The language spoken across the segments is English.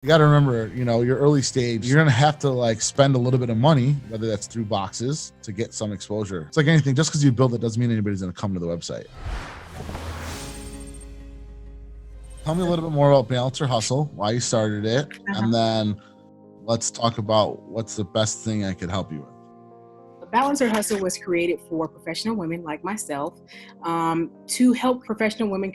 You got to remember, your early stage, you're going to have to like spend a little bit of money, whether that's through boxes to get some exposure. It's like anything, just because you build it doesn't mean anybody's going to come to the website. Tell me a little bit more about Balance or Hustle, why you started it, and then let's talk about what's the best thing I could help you with. Balance or Hustle was created for professional women like myself to help professional women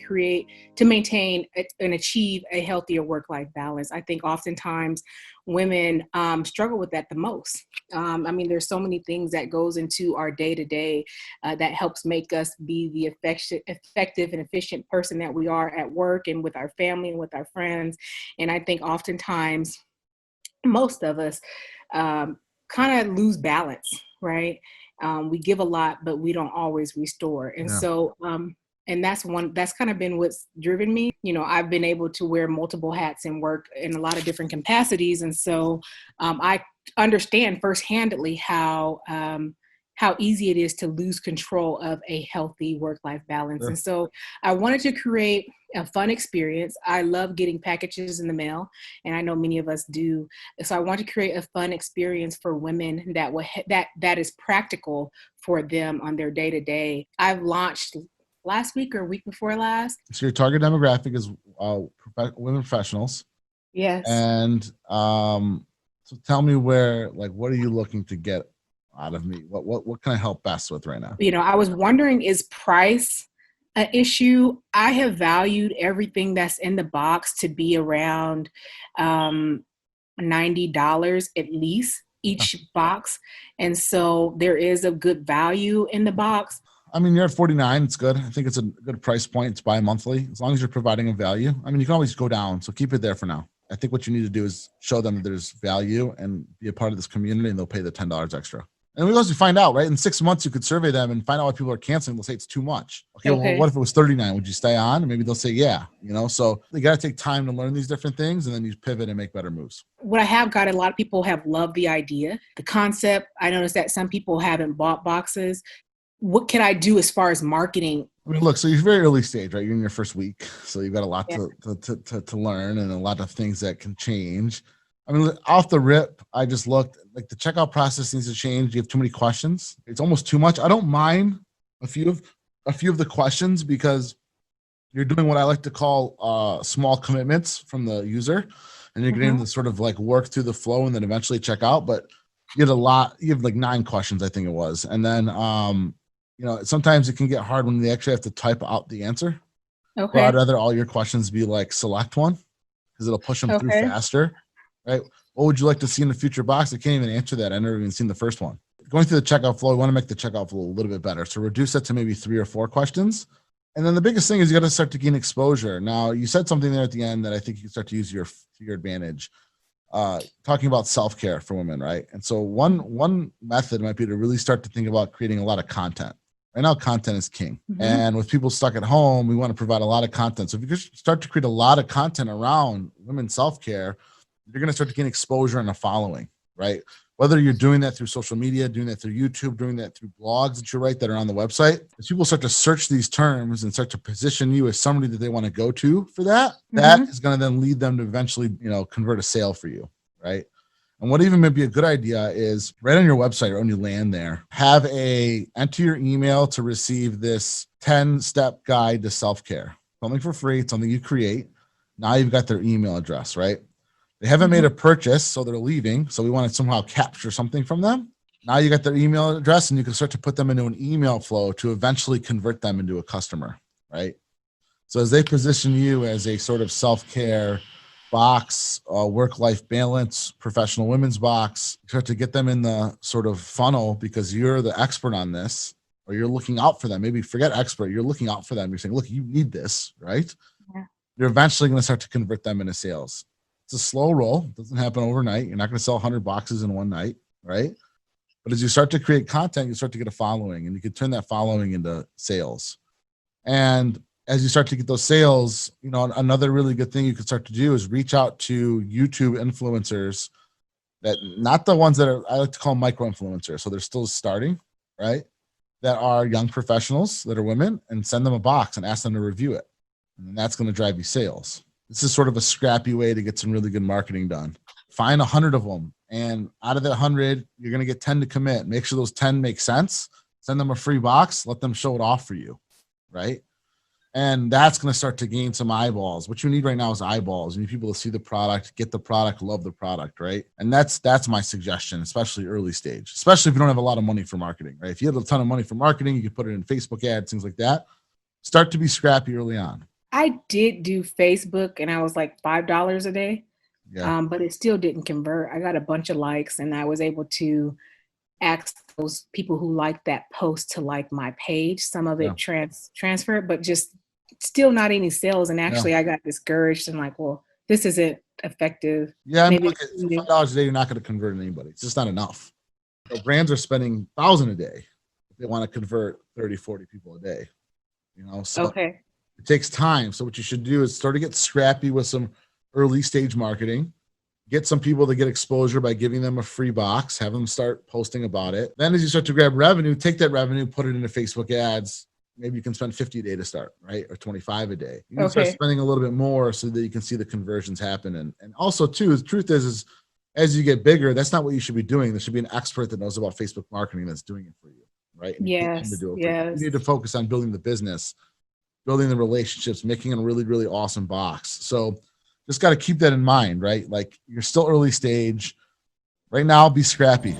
maintain and achieve a healthier work-life balance. I think oftentimes women struggle with that the most. There's so many things that goes into our day-to-day that helps make us be the effective and efficient person that we are at work and with our family and with our friends. And I think oftentimes most of us kind of lose balance, right? We give a lot, but we don't always restore. And so, and that's kind of been what's driven me. I've been able to wear multiple hats and work in a lot of different capacities. And so I understand firsthandedly how easy it is to lose control of a healthy work-life balance. Sure. And so I wanted to create a fun experience. I love getting packages in the mail, and I know many of us do. So I want to create a fun experience for women that is practical for them on their day-to-day. I've launched last week or week before last. So your target demographic is women professionals. Yes. And so tell me what are you looking to get out of me? What can I help best with right now? I was wondering, is price an issue? I have valued everything that's in the box to be around $90 at least each box. And so there is a good value in the box. You're at 49. It's good. I think it's a good price point. It's bi-monthly, as long as you're providing a value. You can always go down. So keep it there for now. I think what you need to do is show them that there's value and be a part of this community, and they'll pay the $10 extra. And we also find out, right? In 6 months, you could survey them and find out why people are canceling. They'll say it's too much. Okay. Well, what if it was 39? Would you stay on? And maybe they'll say, yeah, so you got to take time to learn these different things, and then you pivot and make better moves. What I have got, a lot of people have loved the idea, the concept. I noticed that some people haven't bought boxes. What can I do as far as marketing? Look, so you're very early stage, right? You're in your first week. So you've got a lot to learn and a lot of things that can change. Off the rip, I just looked, like, the checkout process needs to change. You have too many questions. It's almost too much. I don't mind a few of the questions, because you're doing what I like to call small commitments from the user, and you're getting to sort of like work through the flow and then eventually check out. But you have like 9 questions, I think it was. And then, sometimes it can get hard when they actually have to type out the answer. Okay. But I'd rather all your questions be like select one, because it'll push them through faster. Right? What would you like to see in the future box? I can't even answer that. I've never even seen the first one. Going through the checkout flow, we want to make the checkout flow a little bit better. So reduce that to maybe 3 or 4 questions. And then the biggest thing is you got to start to gain exposure. Now, you said something there at the end that I think you can start to use to your advantage. Talking about self-care for women, right? And so one method might be to really start to think about creating a lot of content. Right now, content is king. And with people stuck at home, we want to provide a lot of content. So if you just start to create a lot of content around women's self-care, you're going to start to gain exposure and a following, right? Whether you're doing that through social media, doing that through YouTube, doing that through blogs that you write that are on the website, as people start to search these terms and start to position you as somebody that they want to go to for that, that is going to then lead them to eventually, convert a sale for you, right? And what even may be a good idea is right on your website, or when you land there, enter your email to receive this 10-step guide to self-care. Something for free, it's something you create. Now you've got their email address, right? They haven't made a purchase, so they're leaving. So we want to somehow capture something from them. Now you got their email address, and you can start to put them into an email flow to eventually convert them into a customer, right? So as they position you as a sort of self-care box, work-life balance, professional women's box, start to get them in the sort of funnel, because you're the expert on this, or you're looking out for them. Maybe forget expert, you're looking out for them. You're saying, look, you need this, right? Yeah. You're eventually going to start to convert them into sales. It's a slow roll. It doesn't happen overnight. You're not going to sell 100 boxes in one night, right? But as you start to create content, you start to get a following, and you can turn that following into sales. And as you start to get those sales, another really good thing you can start to do is reach out to YouTube influencers, that not the ones that I like to call micro influencers. So they're still starting, right? That are young professionals that are women, and send them a box and ask them to review it. And that's going to drive you sales. This is sort of a scrappy way to get some really good marketing done. Find 100 of them. And out of that 100, you're going to get 10 to commit. Make sure those 10 make sense. Send them a free box. Let them show it off for you. Right. And that's going to start to gain some eyeballs. What you need right now is eyeballs. You need people to see the product, get the product, love the product, right? And that's my suggestion, especially early stage, especially if you don't have a lot of money for marketing, right? If you have a ton of money for marketing, you can put it in Facebook ads, things like that. Start to be scrappy early on. I did do Facebook, and I was like $5 a day, but it still didn't convert. I got a bunch of likes, and I was able to ask those people who liked that post to like my page. Some of it transferred, but just still not any sales. And actually I got discouraged and like, well, this isn't effective. Yeah, maybe $5 a day, you're not going to convert anybody. It's just not enough. So brands are spending $1,000 a day if they want to convert 30, 40 people a day. So it takes time. So what you should do is start to get scrappy with some early stage marketing. Get some people to get exposure by giving them a free box, have them start posting about it. Then as you start to grab revenue, take that revenue, put it into Facebook ads. Maybe you can spend 50 a day to start, right? Or 25 a day. You can start spending a little bit more so that you can see the conversions happen. And also too, the truth is as you get bigger, that's not what you should be doing. There should be an expert that knows about Facebook marketing that's doing it for you, right? And you need to focus on building the business, building the relationships, making a really, really awesome box. So just got to keep that in mind, right? Like you're still early stage. Right now, be scrappy.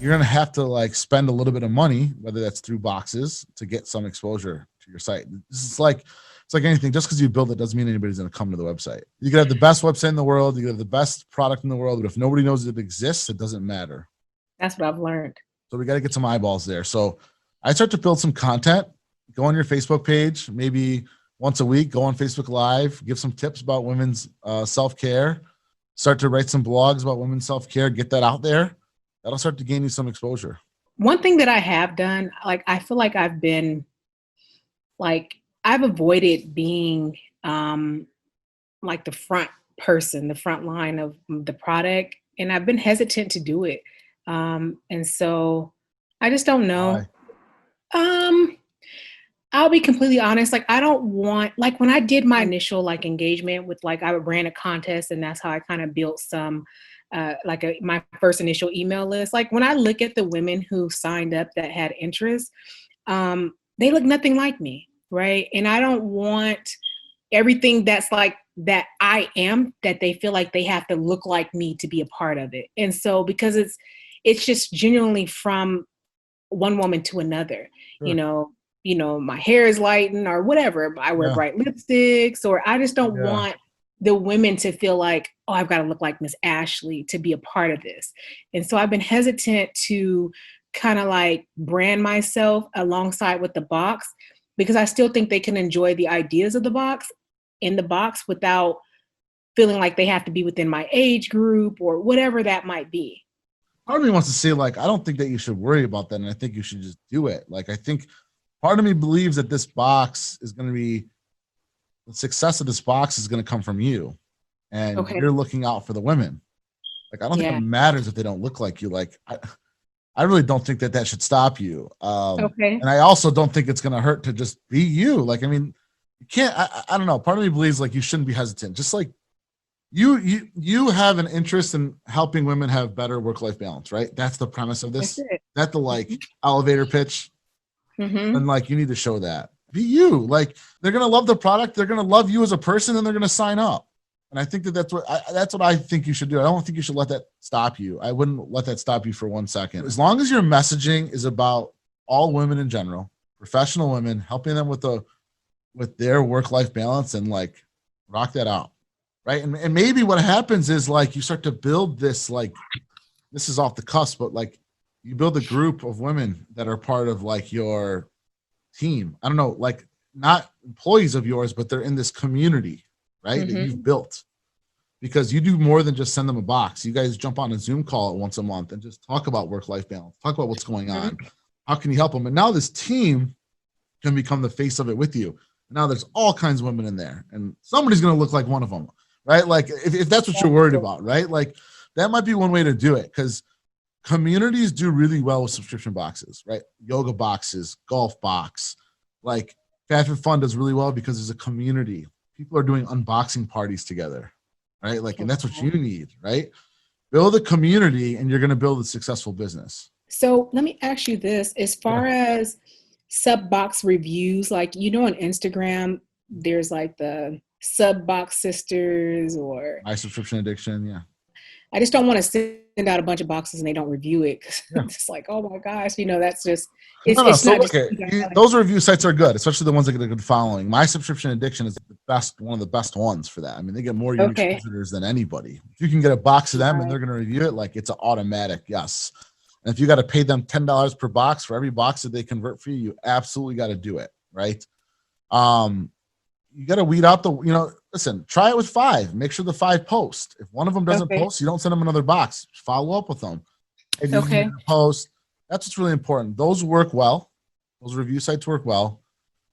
You're going to have to like spend a little bit of money, whether that's through boxes, to get some exposure to your site. It's like anything. Just because you build it doesn't mean anybody's going to come to the website. You could have the best website in the world. You could have the best product in the world. But if nobody knows it exists, it doesn't matter. That's what I've learned. So we got to get some eyeballs there. So I start to build some content. Go on your Facebook page, maybe once a week, go on Facebook Live, give some tips about women's self-care, start to write some blogs about women's self-care, get that out there. That'll start to gain you some exposure. One thing that I have done, like, I feel like I've avoided being like the front person, the front line of the product. And I've been hesitant to do it. And so I just don't know. I'll be completely honest. Like, I don't want, like when I did my initial like engagement with like, I ran a contest and that's how I kind of built some my first initial email list. Like when I look at the women who signed up that had interest, they look nothing like me. Right. And I don't want everything that's like that I am, that they feel like they have to look like me to be a part of it. And so, because it's just genuinely from one woman to another, sure. My hair is lightened or whatever. I wear bright lipsticks, or I just don't want the women to feel like, oh, I've got to look like Miss Ashley to be a part of this. And so I've been hesitant to kind of like brand myself alongside with the box, because I still think they can enjoy the ideas of the box without feeling like they have to be within my age group or whatever that might be. Part of me wants to say, like, I don't think that you should worry about that. And I think you should just do it. Like, I think part of me believes that this box is going to be, the success of this box is going to come from you. And you're looking out for the women. Like, I don't think it matters if they don't look like you. Like, I really don't think that should stop you. And I also don't think it's going to hurt to just be you. Like, I mean, you can't, I don't know. Part of me believes like you shouldn't be hesitant. Just like you have an interest in helping women have better work-life balance, right? That's the premise of this. That's the like elevator pitch. And like, you need to show that. Be you. Like, they're going to love the product. They're going to love you as a person, and they're going to sign up. And I think that's what I think you should do. I don't think you should let that stop you. I wouldn't let that stop you for 1 second. As long as your messaging is about all women in general, professional women, helping them with their work-life balance, and like rock that out. Right. And maybe what happens is like you start to build this, like, this is off the cusp, but like you build a group of women that are part of like your team. I don't know, like not employees of yours, but they're in this community. right? That you've built, because you do more than just send them a box. You guys jump on a Zoom call once a month and just talk about work-life balance, talk about what's going on. How can you help them? And now this team can become the face of it with you. Now there's all kinds of women in there, and somebody's going to look like one of them, right? Like if that's what you're worried about, right? Like that might be one way to do it, because communities do really well with subscription boxes, right? Yoga boxes, golf box, like Fat Fit Fun does really well because there's a community. People are doing unboxing parties together, right? Like, and that's what you need, right? Build a community and you're going to build a successful business. So let me ask you this, as far as sub box reviews, like, you know, on Instagram, there's like the sub box sisters or My Subscription Addiction. Yeah. I just don't want to send out a bunch of boxes and they don't review it. It's like, oh my gosh, you know, that's just, it's so not look, those review sites are good, especially the ones that get a good following. My Subscription Addiction is the best, one of the best ones for that. I mean, they get more unique visitors than anybody. If you can get a box of them and they're going to review it, like it's an automatic yes. And if you got to pay them $10 per box for every box that they convert for you, you absolutely got to do it, right? You got to weed out the, you know, listen, try it with 5. Make sure the 5 post. If one of them doesn't post, you don't send them another box. Follow up with them. If you need to post, that's what's really important. Those work well. Those review sites work well,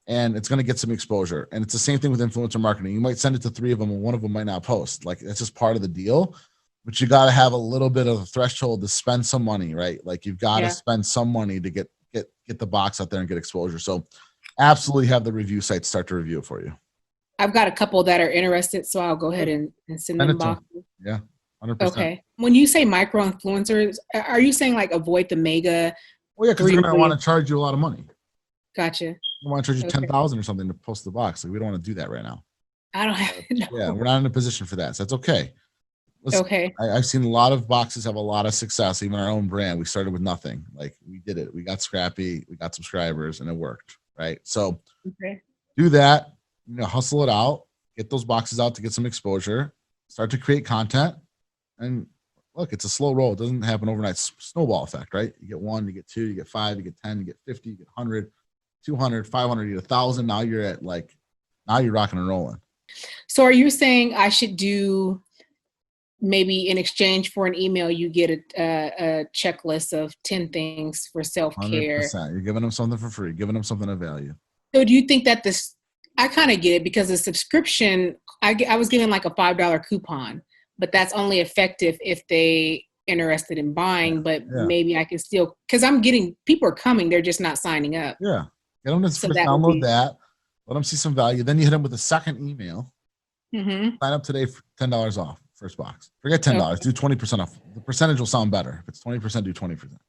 and it's going to get some exposure. And it's the same thing with influencer marketing. You might send it to 3 of them, and one of them might not post. Like, that's just part of the deal. But you got to have a little bit of a threshold to spend some money, right? Like, you've got to spend some money to get the box out there and get exposure. So absolutely have the review sites start to review it for you. I've got a couple that are interested, so I'll go ahead and send them boxes. Yeah, 100%. Okay. When you say micro influencers, are you saying like avoid the mega? Well, yeah, because they're going to want to charge you a lot of money. Gotcha. We want to charge you $10,000 or something to post the box. Like, we don't want to do that right now. I don't have. No. Yeah, we're not in a position for that, so that's okay. Listen, I've seen a lot of boxes have a lot of success. Even our own brand, we started with nothing. Like, we did it. We got scrappy. We got subscribers, and it worked. Right. So do that. You know, hustle it out. Get those boxes out to get some exposure. Start to create content. And look, it's a slow roll. It doesn't happen overnight. Snowball effect, right? You get 1, you get 2, you get 5, you get 10, you get 50, you get 100, 200, 500, you get 1,000. Now you're at now you're rocking and rolling. So are you saying I should do, maybe in exchange for an email, you get a checklist of 10 things for self-care? 100%. You're giving them something for free, giving them something of value. So do you think that I kind of get it, because the subscription, I was given like a $5 coupon, but that's only effective if they interested in buying, but maybe I can still, because people are coming, they're just not signing up. Yeah. Get them to download that. Let them see some value. Then you hit them with a second email. Sign up today for $10 off first box. Forget $10. Do 20% off. The percentage will sound better. If it's 20%, do 20%. It'll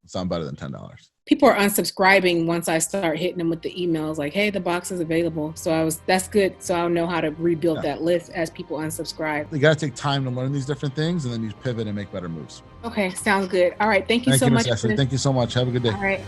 sound better than $10. People are unsubscribing once I start hitting them with the emails like, hey, the box is available. So that's good. So I'll know how to rebuild that list as people unsubscribe. You got to take time to learn these different things, and then you pivot and make better moves. Okay. Sounds good. All right. Thank you so much. Thank you so much. Have a good day. All right.